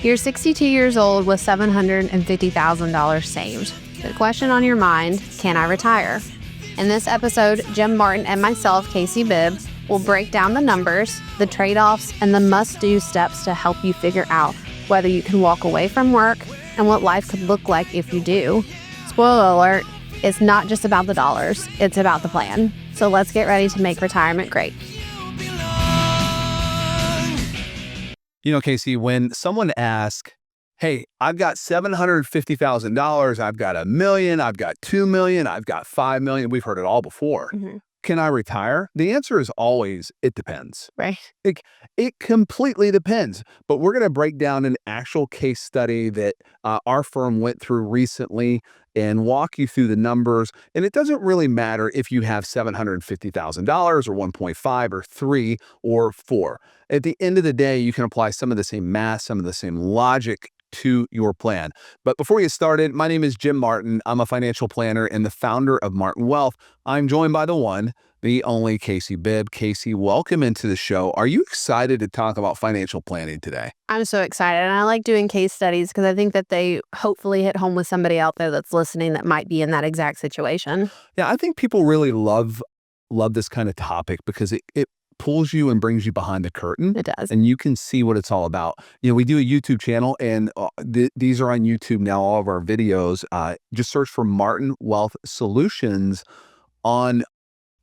You're 62 years old with $750,000 saved. The question on your mind, can I retire? In this episode, Jim Martin and myself, Casey Bibb, will break down the numbers, the trade-offs, and the must-do steps to help you figure out whether you can walk away from work and what life could look like if you do. Spoiler alert, it's not just about the dollars, it's about the plan. So let's get ready to make retirement great. You know, Casey, when someone asks, hey, I've got $750,000, I've got $1 million, I've got $2 million, I've got $5 million, we've heard it all before. Can I retire? The answer is always, it depends. Right. It completely depends. But we're going to break down an actual case study that our firm went through recently and walk you through the numbers. And it doesn't really matter if you have $750,000 or 1.5 or 3 or 4. At the end of the day, you can apply some of the same math, some of the same logic to your plan. But before we get started, my name is Jim Martin. I'm a financial planner and the founder of Martin Wealth. I'm joined by the one, the only Casey Bibb. Casey, welcome into the show. Are you excited to talk about financial planning today? I'm so excited. And I like doing case studies because I think that they hopefully hit home with somebody out there that's listening that might be in that exact situation. Yeah, I think people really love this kind of topic because it pulls you and brings you behind the curtain. It does. And you can see what it's all about. You know, we do a YouTube channel and these are on YouTube now, all of our videos. Just search for Martin Wealth Solutions on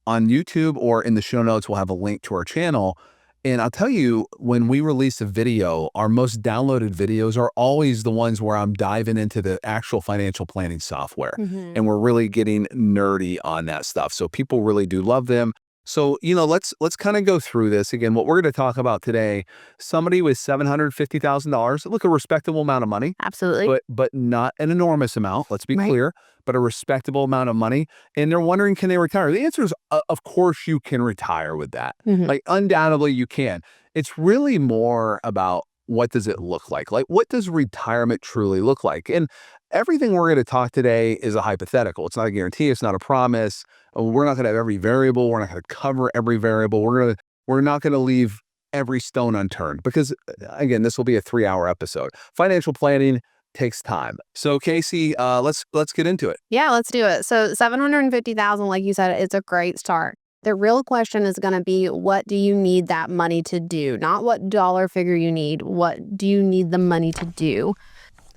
YouTube, or in the show notes, we'll have a link to our channel. And I'll tell you, when we release a video, our most downloaded videos are always the ones where I'm diving into the actual financial planning software. And we're really getting nerdy on that stuff. So people really do love them. So, you know, let's kind of go through this. Again, what we're going to talk about today, somebody with $750,000, look, a respectable amount of money. Absolutely. But not an enormous amount, let's be clear, but a respectable amount of money. And they're wondering, can they retire? The answer is, of course you can retire with that. Like, undoubtedly you can. It's really more about, what does it look like? Like, what does retirement truly look like? And everything we're going to talk today is a hypothetical. It's not a guarantee. It's not a promise. We're not going to have every variable. We're not going to cover every variable. We're not going to leave every stone unturned because, again, this will be a 3-hour episode. Financial planning takes time. So, Casey, let's get into it. Yeah, let's do it. So $750,000, like you said, it's a great start. The real question is going to be, what do you need that money to do? Not what dollar figure you need. What do you need the money to do?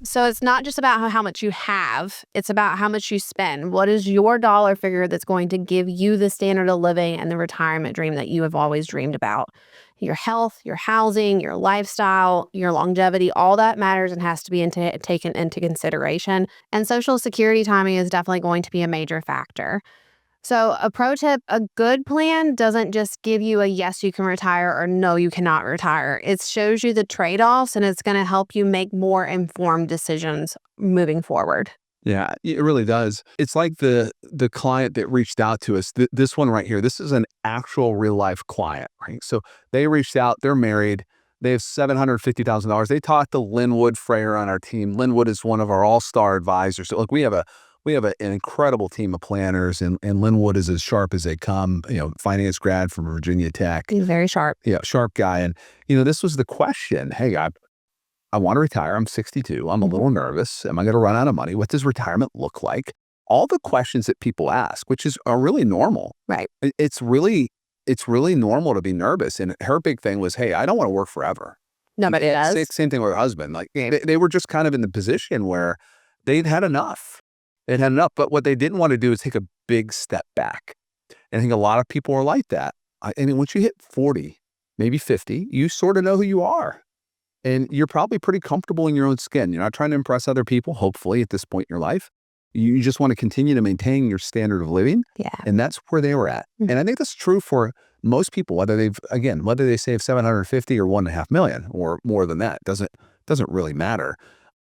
So it's not just about how much you have. It's about how much you spend. What is your dollar figure that's going to give you the standard of living and the retirement dream that you have always dreamed about? Your health, your housing, your lifestyle, your longevity, all that matters and has to be taken into consideration. And Social Security timing is definitely going to be a major factor. So a pro tip, a good plan doesn't just give you a yes, you can retire or no, you cannot retire. It shows you the trade-offs and it's going to help you make more informed decisions moving forward. Yeah, it really does. It's like the client that reached out to us. This one right here, this is an actual real life client, right? So they reached out, they're married, they have $750,000. They talked to Linwood Freyer on our team. Linwood is one of our all-star advisors. So look, we have an incredible team of planners, and Linwood is as sharp as they come, you know, finance grad from Virginia Tech. He's very sharp. Yeah, sharp guy. And, you know, this was the question. Hey, I want to retire. I'm 62. I'm a little nervous. Am I going to run out of money? What does retirement look like? All the questions that people ask, which are really normal. Right. It's really normal to be nervous. And her big thing was, hey, I don't want to work forever. Nobody does. Same thing with her husband. Like, they were just kind of in the position where they'd had enough. It had enough, but what they didn't want to do is take a big step back. And I think a lot of people are like that. I mean, once you hit 40, maybe 50, you sort of know who you are. And you're probably pretty comfortable in your own skin. You're not trying to impress other people, hopefully, at this point in your life. You just want to continue to maintain your standard of living. Yeah. And that's where they were at. And I think that's true for most people, whether they save 750 or 1.5 million or more than that, doesn't really matter.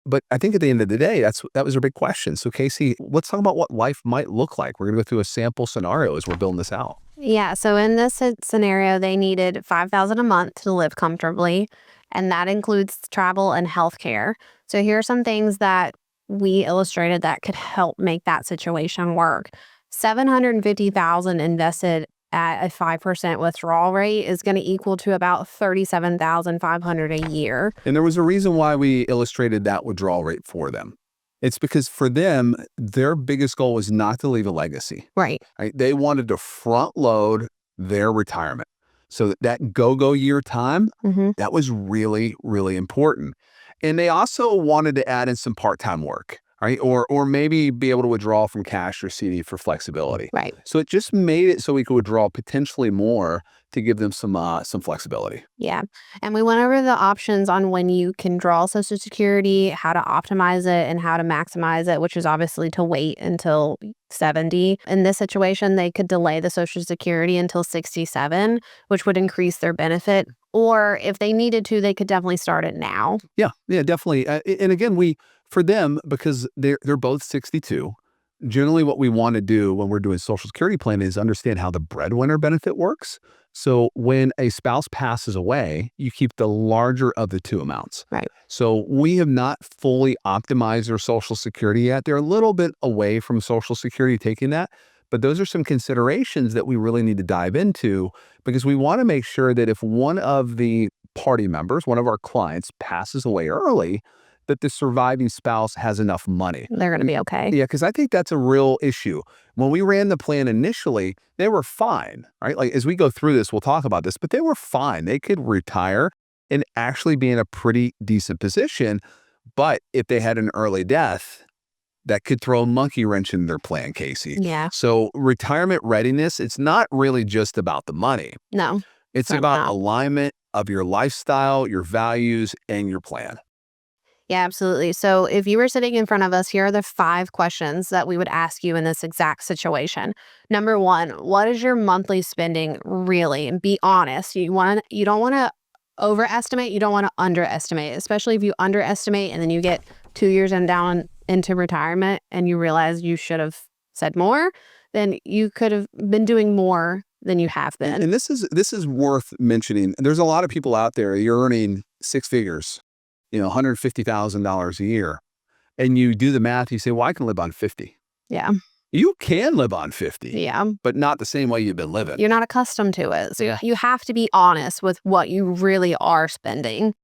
But I think at the end of the day, that was a big question. So, Casey, let's talk about what life might look like. We're going to go through a sample scenario as we're building this out. Yeah. So in this scenario, they needed $5,000 a month to live comfortably, and that includes travel and healthcare. So here are some things that we illustrated that could help make that situation work. $750,000 invested at a 5% withdrawal rate is going to equal to about $37,500 a year. And there was a reason why we illustrated that withdrawal rate for them. It's because for them, their biggest goal was not to leave a legacy. Right. They wanted to front load their retirement. So that go-go year time, that was really, really important. And they also wanted to add in some part-time work, right? Or maybe be able to withdraw from cash or CD for flexibility. Right. So it just made it so we could withdraw potentially more to give them some flexibility. Yeah. And we went over the options on when you can draw Social Security, how to optimize it, and how to maximize it, which is obviously to wait until 70. In this situation, they could delay the Social Security until 67, which would increase their benefit. Or if they needed to, they could definitely start it now. Yeah, definitely. And again, for them, because they're both 62, generally what we want to do when we're doing Social Security plan is understand how the breadwinner benefit works. So when a spouse passes away, you keep the larger of the two amounts. Right. So we have not fully optimized their Social Security yet. They're a little bit away from Social Security taking that. But those are some considerations that we really need to dive into, because we want to make sure that if one of the party members, one of our clients, passes away early, that the surviving spouse has enough money. They're going to be okay. Yeah, because I think that's a real issue. When we ran the plan initially, they were fine, right? Like as we go through this, we'll talk about this, but they were fine. They could retire and actually be in a pretty decent position. But if they had an early death, that could throw a monkey wrench in their plan, Casey. Yeah. So retirement readiness, it's not really just about the money. No. It's about alignment of your lifestyle, your values, and your plan. Yeah, absolutely. So if you were sitting in front of us, here are the 5 questions that we would ask you in this exact situation. Number 1, what is your monthly spending really? And be honest. You don't want to overestimate. You don't want to underestimate, especially if you underestimate and then you get 2 years and down into retirement and you realize you should have said more, then you could have been doing more than you have been. And this is worth mentioning. There's a lot of people out there, you're earning 6 figures, $150,000 a year. And you do the math, you say, well, I can live on 50. Yeah. You can live on 50. Yeah. But not the same way you've been living. You're not accustomed to it. So you have to be honest with what you really are spending.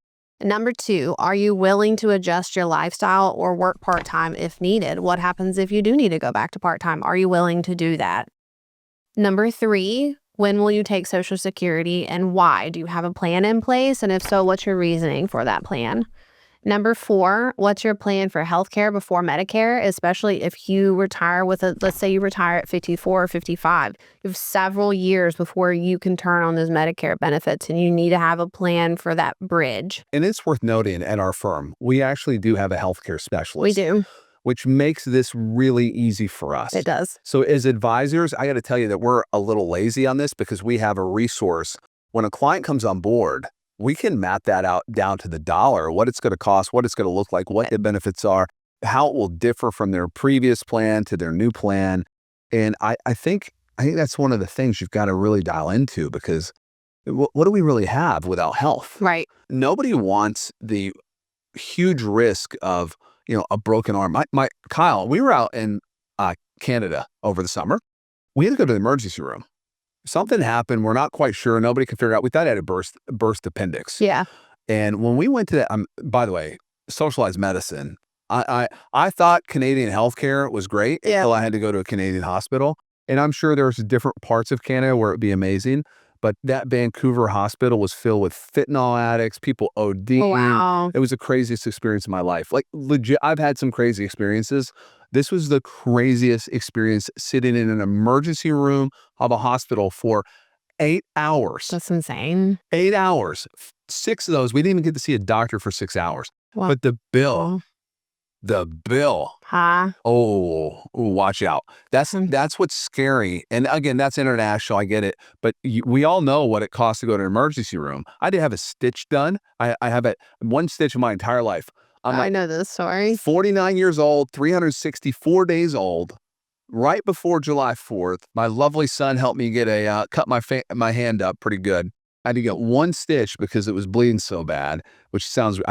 Number 2, are you willing to adjust your lifestyle or work part-time if needed? What happens if you do need to go back to part-time? Are you willing to do that? Number 3, when will you take Social Security and why? Do you have a plan in place? And if so, what's your reasoning for that plan? Number 4, what's your plan for healthcare before Medicare, especially if you retire let's say you retire at 54 or 55. You have several years before you can turn on those Medicare benefits, and you need to have a plan for that bridge. And it's worth noting at our firm, we actually do have a healthcare specialist. We do. Which makes this really easy for us. It does. So as advisors, I got to tell you that we're a little lazy on this because we have a resource. When a client comes on board, we can map that out down to the dollar, what it's going to cost, what it's going to look like, what the benefits are, how it will differ from their previous plan to their new plan. And I think that's one of the things you've got to really dial into, because what do we really have without health? Right. Nobody wants the huge risk of, a broken arm. Kyle, we were out in Canada over the summer. We had to go to the emergency room. Something happened. We're not quite sure. Nobody could figure out. We thought I had a burst appendix. Yeah. And when we went to that, by the way, socialized medicine, I thought Canadian healthcare was great until I had to go to a Canadian hospital. And I'm sure there's different parts of Canada where it'd be amazing. But that Vancouver hospital was filled with fentanyl addicts, people ODing. Oh, wow. It was the craziest experience of my life. Like legit, I've had some crazy experiences. This was the craziest experience, sitting in an emergency room of a hospital for 8 hours. That's insane. 8 hours. 6 of those, we didn't even get to see a doctor for 6 hours. Wow. But the bill. Huh? Oh, watch out. That's what's scary. And again, that's international. I get it. But we all know what it costs to go to an emergency room. I did have a stitch done. I have one stitch in my entire life. I know this story. 49 years old, 364 days old, right before July 4th. My lovely son helped me get cut my hand up pretty good. I had to get one stitch because it was bleeding so bad, I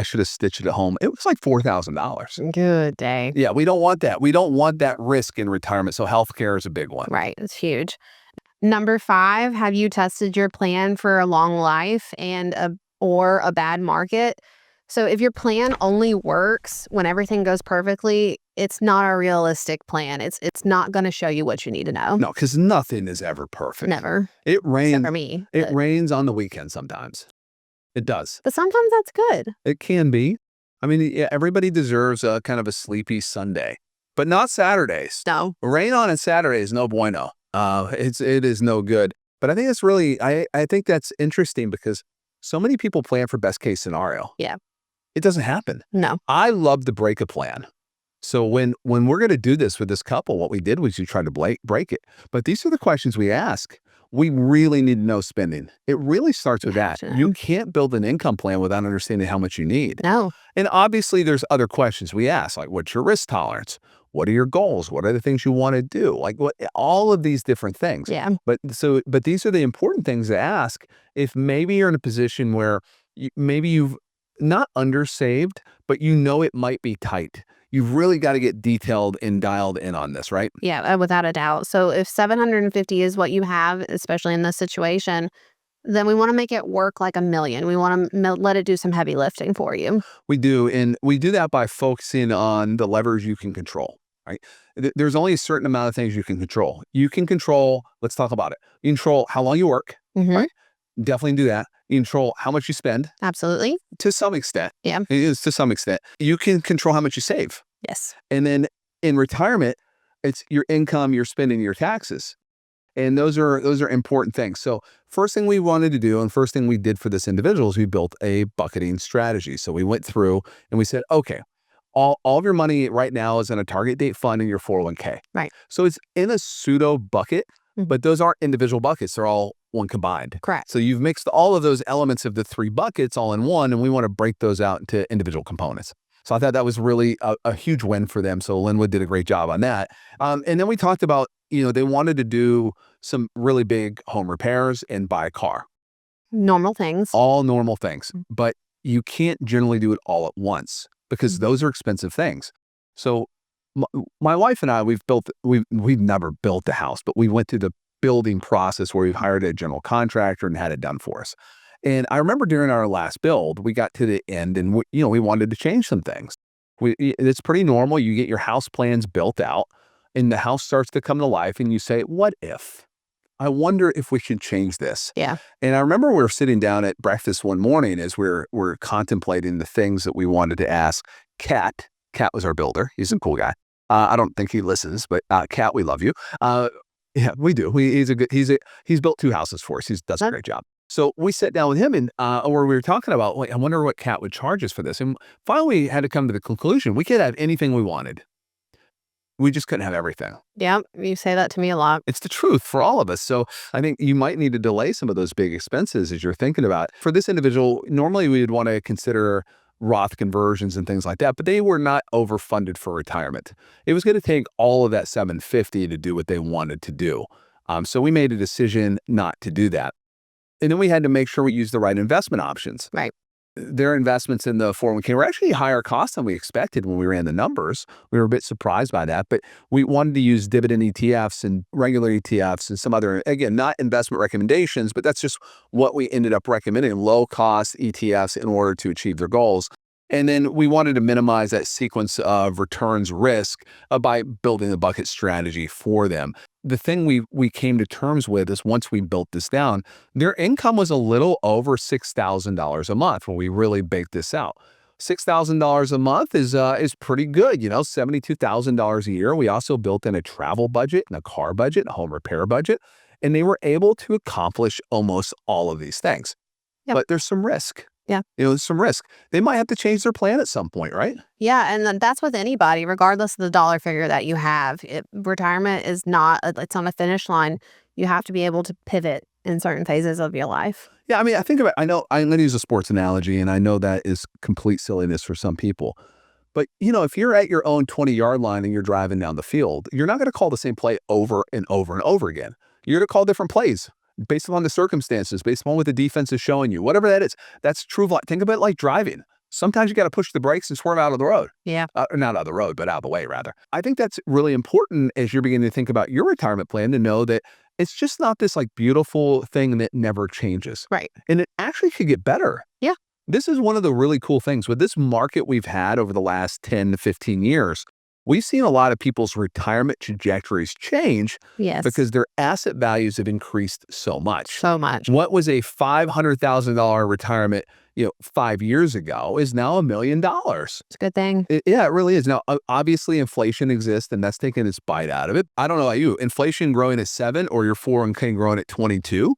should have stitched it at home. It was like $4,000. Good day. Yeah, we don't want that. We don't want that risk in retirement. So healthcare is a big one. Right. It's huge. Number 5, have you tested your plan for a long life or a bad market? So if your plan only works when everything goes perfectly, it's not a realistic plan. It's not going to show you what you need to know. No, because nothing is ever perfect. Never. It Except rains. for me. It rains on the weekend sometimes. It does. But sometimes that's good. It can be. I mean, yeah, everybody deserves a kind of a sleepy Sunday, but not Saturdays. No. Rain on a Saturday is no bueno. It is no good. But I think it's really, I think that's interesting because so many people plan for best case scenario. Yeah. It doesn't happen. No. I love to break a plan. So when we're going to do this with this couple, what we did was you tried to break it. But these are the questions we ask. We really need to know spending. It really starts with that. Gotcha. You can't build an income plan without understanding how much you need. No. And obviously there's other questions we ask, like what's your risk tolerance? What are your goals? What are the things you want to do? Like what all of these different things. Yeah. But these are the important things to ask if maybe you're in a position where maybe you've not undersaved, but you know it might be tight. You've really got to get detailed and dialed in on this, right? Yeah, without a doubt. So if 750 is what you have, especially in this situation, then we want to make it work like a million. We want to let it do some heavy lifting for you. We do. And we do that by focusing on the levers you can control, right? There's only a certain amount of things you can control. You can control, let's talk about it. You control how long you work, right? Definitely do that. You control how much you spend. Absolutely. To some extent. Yeah. It is to some extent. You can control how much you save. Yes. And then in retirement, it's your income, your spending, your taxes. And those are important things. So first thing we wanted to do and first thing we did for this individual is we built a bucketing strategy. So we went through and we said, okay, all of your money right now is in a target date fund in your 401k. Right. So it's in a pseudo bucket, but those aren't individual buckets. They're all one combined. Correct. So you've mixed all of those elements of the 3 buckets all in one, and we want to break those out into individual components. So I thought that was really a huge win for them. So Linwood did a great job on that. And then we talked about, they wanted to do some really big home repairs and buy a car. Normal things. All normal things. But you can't generally do it all at once because those are expensive things. So my wife and I, we've never built a house, but we went through the building process where we've hired a general contractor and had it done for us. And I remember during our last build, we got to the end and we wanted to change some things. It's pretty normal. You get your house plans built out and the house starts to come to life and you say, what if? I wonder if we should change this. Yeah. And I remember we were sitting down at breakfast one morning as we're contemplating the things that we wanted to ask. Cat was our builder. He's a cool guy. I don't think he listens, but Cat, we love you. Yeah, we do. He's built 2 houses for us. He does a great job. So we sat down with him and where we were talking about, I wonder what Cat would charge us for this. And finally we had to come to the conclusion we could have anything we wanted. We just couldn't have everything. Yeah, you say that to me a lot. It's the truth for all of us. So I think you might need to delay some of those big expenses as you're thinking about. For this individual, normally we would want to consider Roth conversions and things like that, but they were not overfunded for retirement. It was going to take all of that $750 to do what they wanted to do. So we made a decision not to do that. And then we had to make sure we used the right investment options. Right. Their investments in the 401k were actually higher cost than we expected when we ran the numbers. We were a bit surprised by that, but we wanted to use dividend ETFs and regular ETFs and some other, again, not investment recommendations, but that's just what we ended up recommending, low cost ETFs in order to achieve their goals. And then we wanted to minimize that sequence of returns risk by building a bucket strategy for them. The thing we came to terms with is once we built this down, their income was a little over $6,000 a month when we really baked this out. $6,000 a month is pretty good, $72,000 a year. We also built in a travel budget and a car budget, a home repair budget, and they were able to accomplish almost all of these things. Yep. But there's some risk. Yeah. There's some risk. They might have to change their plan at some point, right? Yeah, and that's with anybody, regardless of the dollar figure that you have. Retirement is not, it's on a finish line. You have to be able to pivot in certain phases of your life. Yeah, I mean, I'm going to use a sports analogy, and I know that is complete silliness for some people. But, if you're at your own 20-yard line and you're driving down the field, you're not going to call the same play over and over and over again. You're going to call different plays based on the circumstances, based on what the defense is showing you, whatever that is. That's true of life. Think about it like driving. Sometimes you got to push the brakes and swerve out of the road. Yeah. Not out of the road, but out of the way, rather. I think that's really important as you're beginning to think about your retirement plan to know that it's just not this like beautiful thing that never changes. Right. And it actually could get better. Yeah. This is one of the really cool things with this market we've had over the last 10 to 15 years. We've seen a lot of people's retirement trajectories change Yes. because their asset values have increased so much. So much. What was a $500,000 retirement, 5 years ago is now $1 million. It's a good thing. Yeah, it really is. Now, obviously, inflation exists, and that's taking its bite out of it. I don't know about you. Inflation growing at 7 or your 401k growing at 22,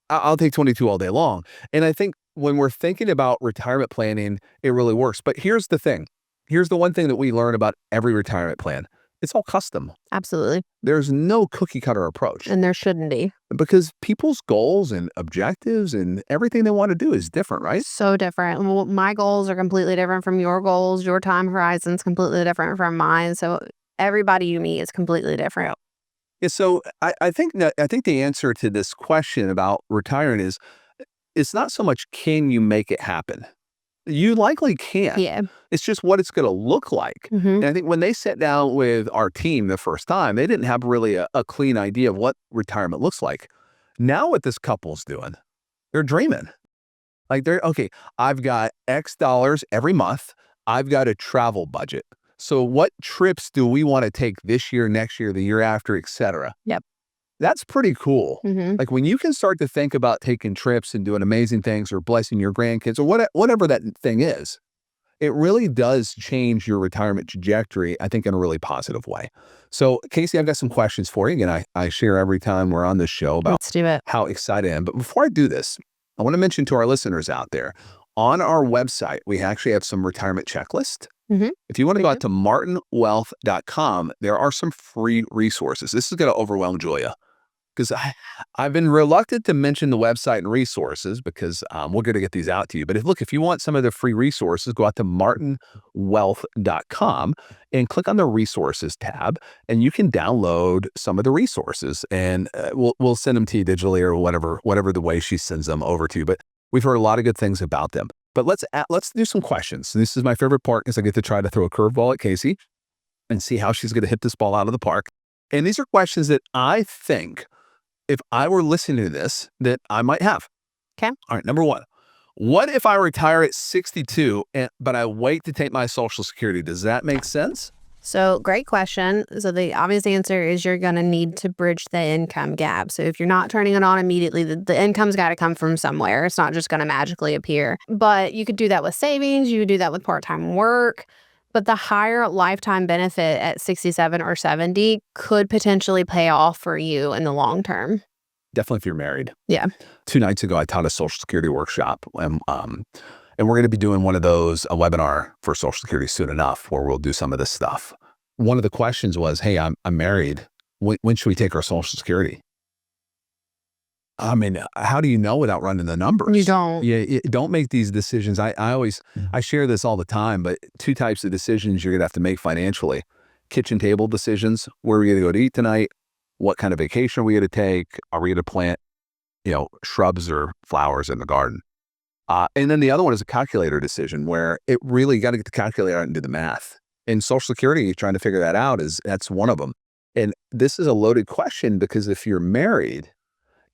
I'll take 22 all day long. And I think when we're thinking about retirement planning, it really works. But here's the thing. Here's the one thing that we learn about every retirement plan. It's all custom. Absolutely. There's no cookie cutter approach. And there shouldn't be. Because people's goals and objectives and everything they want to do is different, right? So different. Well, my goals are completely different from your goals. Your time horizon's completely different from mine. So everybody you meet is completely different. Yeah, so I think the answer to this question about retiring is it's not so much can you make it happen. You likely can. Yeah. It's just what it's going to look like. And I think when they sat down with our team the first time, they didn't have really a clean idea of what retirement looks like. Now what this couple's doing, they're dreaming. Like okay, I've got X dollars every month. I've got a travel budget. So what trips do we want to take this year, next year, the year after, et cetera? Yep. That's pretty cool. Mm-hmm. Like when you can start to think about taking trips and doing amazing things or blessing your grandkids or whatever that thing is, it really does change your retirement trajectory, I think, in a really positive way. So, Casey, I've got some questions for you. Again, I share every time we're on this show about Let's do it. how excited I am. But before I do this, I want to mention to our listeners out there, on our website, we actually have some retirement checklist. Mm-hmm. If you want to go out to martinwealth.com, there are some free resources. This is going to overwhelm Julia because I've been reluctant to mention the website and resources because we're going to get these out to you. But if you want some of the free resources, go out to martinwealth.com and click on the resources tab, and you can download some of the resources, and we'll send them to you digitally or whatever the way she sends them over to you. But we've heard a lot of good things about them. But let's do some questions. This is my favorite part because I get to try to throw a curveball at Casey and see how she's going to hit this ball out of the park. And these are questions that I think, if I were listening to this, that I might have. Okay. All right. Number one, what if I retire at 62, but I wait to take my Social Security? Does that make sense? So great question. So the obvious answer is you're going to need to bridge the income gap. So if you're not turning it on immediately, the income's got to come from somewhere. It's not just going to magically appear. But you could do that with savings. You could do that with part-time work. But the higher lifetime benefit at 67 or 70 could potentially pay off for you in the long term. Definitely if you're married. Yeah. 2 nights ago, I taught a Social Security workshop. And we're going to be doing one of those, a webinar for Social Security soon enough, where we'll do some of this stuff. One of the questions was, hey, I'm married. When should we take our Social Security? I mean, how do you know without running the numbers? You don't. Yeah, don't make these decisions. I share this all the time, but 2 types of decisions you're going to have to make financially. Kitchen table decisions. Where are we going to go to eat tonight? What kind of vacation are we going to take? Are we going to plant, shrubs or flowers in the garden? And then the other one is a calculator decision where it really got to get the calculator out and do the math. In Social Security, trying to figure that out that's one of them. And this is a loaded question because if you're married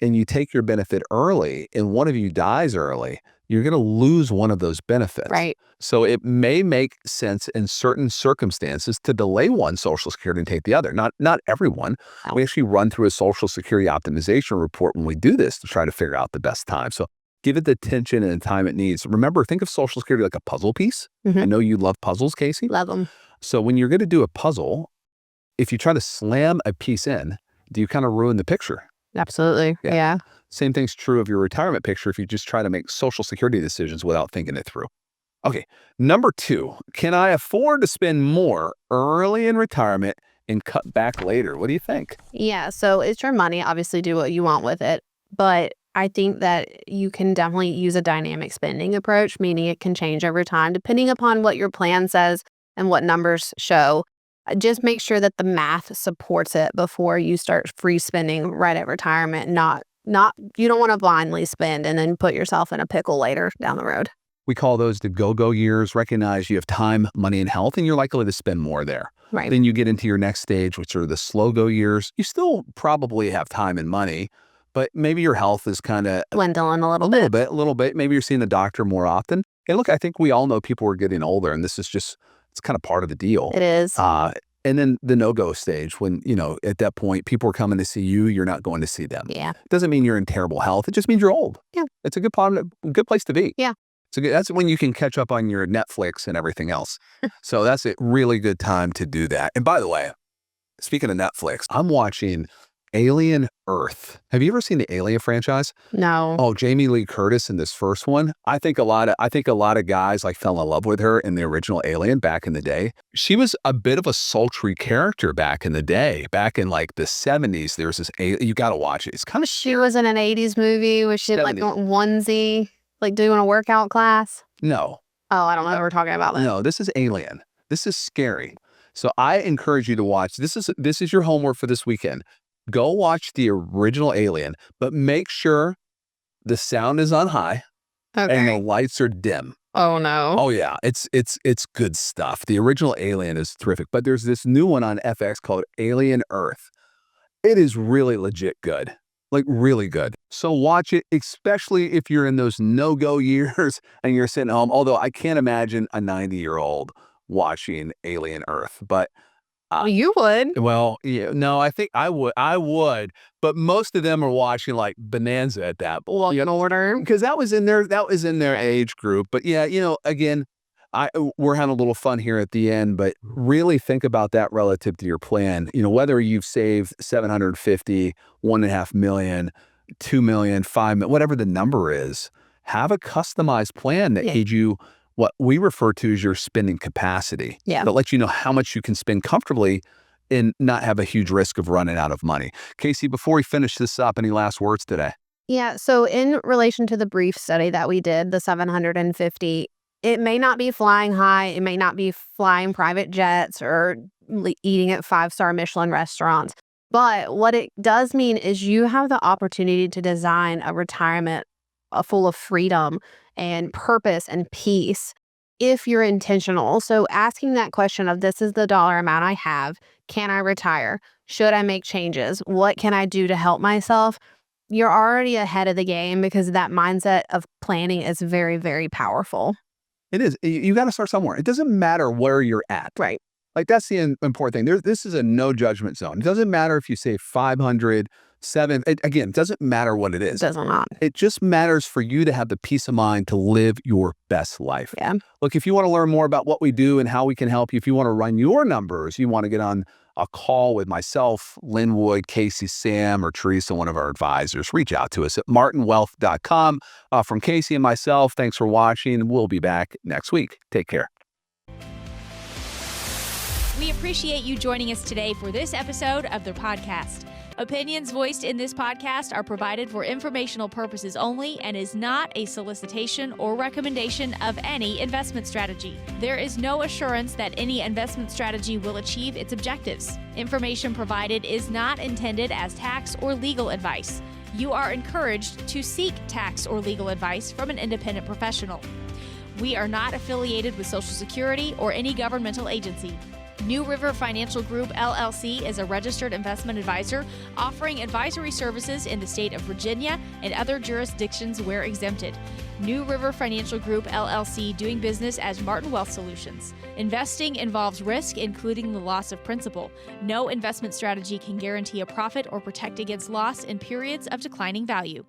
and you take your benefit early and one of you dies early, you're going to lose one of those benefits. Right. So it may make sense in certain circumstances to delay one Social Security and take the other. Not everyone. No. We actually run through a Social Security optimization report when we do this to try to figure out the best time. So give it the attention and the time it needs. Remember, think of Social Security like a puzzle piece. Mm-hmm. I know you love puzzles, Casey. Love them. So when you're going to do a puzzle, if you try to slam a piece in, do you kind of ruin the picture? Absolutely. Yeah. Same thing's true of your retirement picture if you just try to make Social Security decisions without thinking it through. Okay, number 2, can I afford to spend more early in retirement and cut back later? What do you think? Yeah. So it's your money. Obviously, do what you want with it. But I think that you can definitely use a dynamic spending approach, meaning it can change over time depending upon what your plan says and what numbers show. Just make sure that the math supports it before you start free spending right at retirement. You don't want to blindly spend and then put yourself in a pickle later down the road. We call those the go-go years. Recognize you have time, money, and health, and you're likely to spend more there. Right. Then you get into your next stage, which are the slow go years. You still probably have time and money, but maybe your health is kind of Dwindling a a little little bit. bit, a little bit. Maybe you're seeing the doctor more often. And look, I think we all know people are getting older, and this is just, it's kind of part of the deal. It is. And then the no-go stage, when, at that point, people are coming to see you, you're not going to see them. Yeah. Doesn't mean you're in terrible health. It just means you're old. Yeah. It's a good place to be. Yeah. That's when you can catch up on your Netflix and everything else. So that's a really good time to do that. And by the way, speaking of Netflix, I'm watching Alien Earth. Have you ever seen the Alien franchise? No. Oh, Jamie Lee Curtis in this first one. I think a lot of guys like fell in love with her in the original Alien back in the day. She was a bit of a sultry character back in the day. Back in like the 70s, there's this you got to watch it. It's kind of She was in an 80s movie where she had like a 70s. onesie, like doing a workout class. No. Oh, I don't know what we're talking about then. No, this is Alien. This is scary. So I encourage you to watch. This is your homework for this weekend. Go watch the original Alien, but make sure the sound is on high and the Okay. lights are dim. Oh no. Oh yeah, it's good stuff. The original Alien is terrific, but there's this new one on FX called Alien Earth. It is really legit good. Like really good. So watch it, especially if you're in those no-go years and you're sitting home. Although I can't imagine a 90-year-old watching Alien Earth, but Well, you would. well, yeah, no, I think I would, but most of them are watching like Bonanza at that point. Well, in order. Because that was in their age group. But yeah, again, we're having a little fun here at the end, but really think about that relative to your plan. Whether you've saved 750, 1.5 million, 2 million, 5 million, whatever the number is, have a customized plan that Yeah. gives you what we refer to as your spending capacity. Yeah. That lets you know how much you can spend comfortably and not have a huge risk of running out of money. Casey, before we finish this up, any last words today? Yeah. So in relation to the brief study that we did, the 750, it may not be flying high. It may not be flying private jets or eating at 5-star Michelin restaurants. But what it does mean is you have the opportunity to design a retirement full of freedom and purpose and peace if you're intentional. So asking that question of, this is the dollar amount I have. Can I retire? Should I make changes? What can I do to help myself? You're already ahead of the game because that mindset of planning is very, very powerful. It is. You got to start somewhere. It doesn't matter where you're at. Right. Like that's the important thing. This is a no judgment zone. It doesn't matter if you save 500, 7. Again, it doesn't matter what it It is. does not. It just matters for you to have the peace of mind to live your best life. Yeah. Look, if you want to learn more about what we do and how we can help you, if you want to run your numbers, you want to get on a call with myself, Linwood, Casey, Sam, or Teresa, one of our advisors, reach out to us at martinwealth.com. From Casey and myself, thanks for watching. We'll be back next week. Take care. We appreciate you joining us today for this episode of the podcast. Opinions voiced in this podcast are provided for informational purposes only and is not a solicitation or recommendation of any investment strategy. There is no assurance that any investment strategy will achieve its objectives. Information provided is not intended as tax or legal advice. You are encouraged to seek tax or legal advice from an independent professional. We are not affiliated with Social Security or any governmental agency. New River Financial Group, LLC is a registered investment advisor offering advisory services in the state of Virginia and other jurisdictions where exempted. New River Financial Group, LLC, doing business as Martin Wealth Solutions. Investing involves risk, including the loss of principal. No investment strategy can guarantee a profit or protect against loss in periods of declining value.